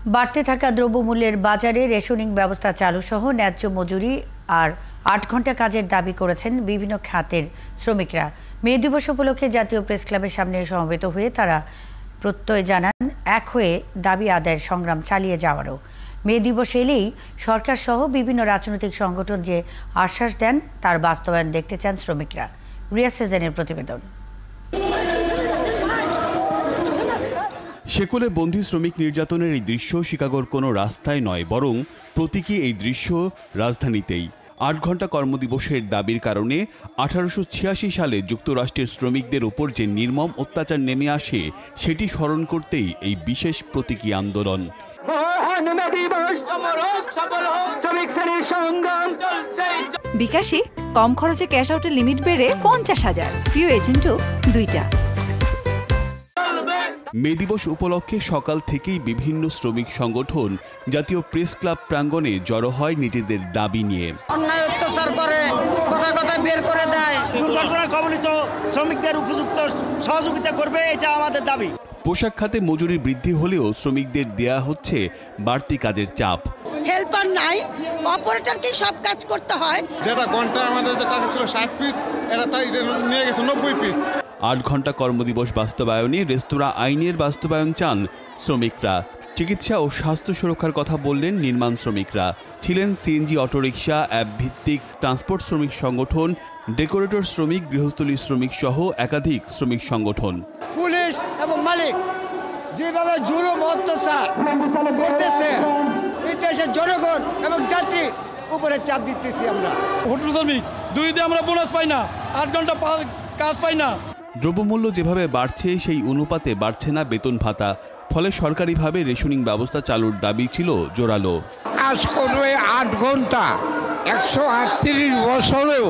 বাড়তে থাকা দ্রব্যমূল্যের বাজারে রেশনিং ব্যবস্থা চালু সহ ন্যায্য মজুরি আর ৮ ঘন্টা কাজের দাবি করেছেন বিভিন্ন খাতের শ্রমিকরা। মে দিবস উপলক্ষে জাতীয় প্রেস ক্লাবের সামনে সমবেত হয়ে তারা প্রত্যয় জানান এক হয়ে দাবি আদায়ের সংগ্রাম চালিয়ে যাওয়ারও। মে দিবস এলেই সরকার সহ বিভিন্ন রাজনৈতিক সংগঠন যে আশ্বাস দেন তার বাস্তবায়ন দেখতে চান শ্রমিকরা। রিয়া সেজানের প্রতিবেদন। শেকলে বন্দী শ্রমিক নির্যাতনের এই দৃশ্য শিকাগোর কোনো রাস্তায় নয়, বরং প্রতীকী এই দৃশ্য রাজধানীতেই। ৮ ঘন্টা কর্মদিবসের দাবির কারণে 1886 সালে যুক্তরাষ্ট্রের শ্রমিকদের উপর যে নির্মম অত্যাচার নেমে আসে সেটি স্মরণ করতেই এই বিশেষ প্রতীকী আন্দোলন। বিকাশে কম খরচে ক্যাশ আউটের লিমিট বেড়ে 50,000, প্রিয় এজেন্টও 2টা। মে দিবস উপলক্ষে সকাল থেকেই বিভিন্ন শ্রমিক সংগঠন জাতীয় প্রেস ক্লাব প্রাঙ্গণে জড়ো হয় নিজেদের দাবি নিয়ে। অন্যায় অত্যাচার করে, কথা বের করে দেয়, দুর্ঘটনায় কবলিত শ্রমিকদের উপযুক্ত সহযোগিতা করবে, এটা আমাদের দাবি। পোশাক খাতে মজুরি বৃদ্ধি হলেও শ্রমিকদের দেয়া হচ্ছে বাড়তি কাজের চাপ। হেল্পার নাই, অপারেটরকে সব কাজ করতে হয়। যেটা ঘন্টা আমাদের যে টাকা ছিল 60 পিস, এটা তাই নিয়ে গেছে 90 পিস। ৮ ঘন্টা কর্মদিবস বাস্তবায়নে রেস্তোরাঁ আইনের বাস্তবায়ন চান শ্রমিকরা। চিকিৎসা ও স্বাস্থ্য সুরক্ষার কথা বললেন নির্মাণ শ্রমিকরা। ছিলেন সিএনজি অটোরিকশা, অ্যাপ ভিত্তিক ট্রান্সপোর্ট শ্রমিক সংগঠন, ডেকোরেটর শ্রমিক, গৃহস্থলী শ্রমিক সহ একাধিক শ্রমিক সংগঠন। পুলিশ এবং মালিক যেভাবে জুলুম অত্যাচার করতেছে, এই দেশের জনগণ এবং যাত্রী উপরে চাপ দিতেছি আমরা। হোটেল শ্রমিক 2 দিন আমরা বোনাস পাই না, 8 ঘন্টা কাজ পাই না। দ্রব্যমূল্য যেভাবে বাড়ছে সেই অনুপাতে বাড়ছে না বেতন ভাতা, ফলে সরকারিভাবে রেশনিং ব্যবস্থা চালুর দাবি ছিল জোরালো। কাজ করবে 8 ঘন্টা, 138 বছরেও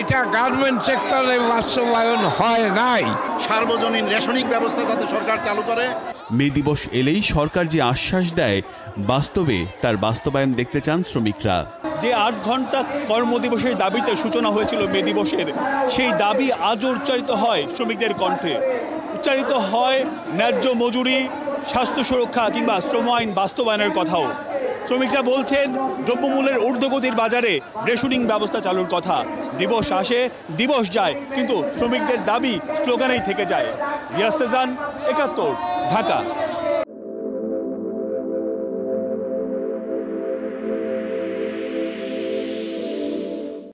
এটা গার্মেন্ট সেক্টরে বাস্তবায়ন হয় নাই। সার্বজনীন রেশনিং ব্যবস্থা যাতে সরকার চালু করে। মে দিবস এলেই সরকার যে আশ্বাস দেয় বাস্তবে তার বাস্তবায়ন দেখতে চান শ্রমিকরা। যে ৮ ঘন্টা কর্মদিবসের দাবিতে সূচনা হয়েছিল মে দিবসের, সেই দাবি আজও উচ্চারিত হয় শ্রমিকদের কণ্ঠে। উচ্চারিত হয় ন্যায্য মজুরি, স্বাস্থ্য সুরক্ষা কিংবা শ্রম আইন বাস্তবায়নের কথাও। শ্রমিকরা বলছেন দ্রব্যমূল্যের ঊর্ধ্বগতির বাজারে রেশনিং ব্যবস্থা চালুর কথা। দিবস আসে, দিবস যায়, কিন্তু শ্রমিকদের দাবি স্লোগানেই থেকে যায়। রিয়াজ সেজান, ৭১, ঢাকা।